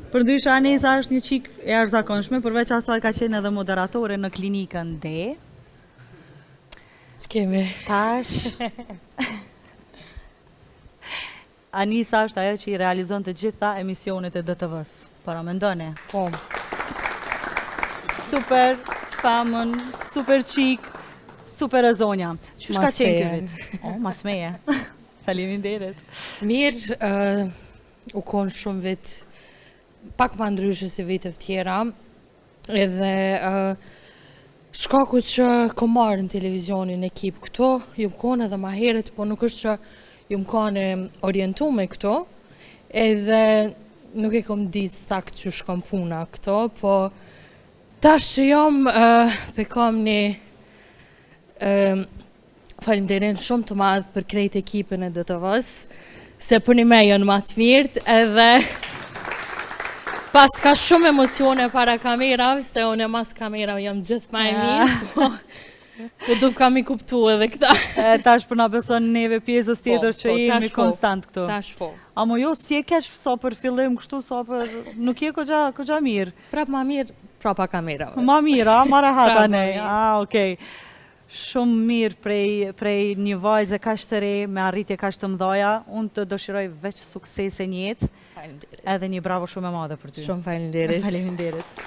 Përndryshe Aneza është një qik e arzakonshme, përveç asaj ka qenë edhe moderatore në klinikën D. Ç'kemi? Tash. Anisa është ajo që i realizon të gjitha emisionet e DTV-s. Para mendoni. Po. Super famën, super qik, super e zonja. Qysh ka qenë ky vit? Mas meje. Faleminderit. Mirë, u konë shumë vit, pak ma ndryshë si viteve tjera, edhe shkaku që kom marrë në televizionin ekip këto, ju më konë edhe ma heret, po nuk është që ju më konë orientume këto, edhe nuk e kom ditë sakt që shkom puna këto, po tash që jam, pe kam një faleminderim shumë të madh për krejt ekipin e DTV-s, se për një me janë ma të mirët, edhe pas ka shumë emocione para kamerave, se unë mas kamerave jam gjithë ma e mirë, po du kam i kuptu edhe këta. Tash për na beson neve pjesës tjetër që jemi konstant këtu. Tash po. Amo jo, si e kesh sa për fillim kështu, sa për... Nuk je kogja mirë. Prap ma mirë, prapa kamerave. Ma mirë, ma rahata ne. Okej. Shumë mirë prej një vajze kaq të re, me arritje kaq të mëdhaja. Unë të dëshiroj veç suksese në jetë. Faleminderit. Edhe një bravo shumë e madhe për ty. Shumë faleminderit. Faleminderit.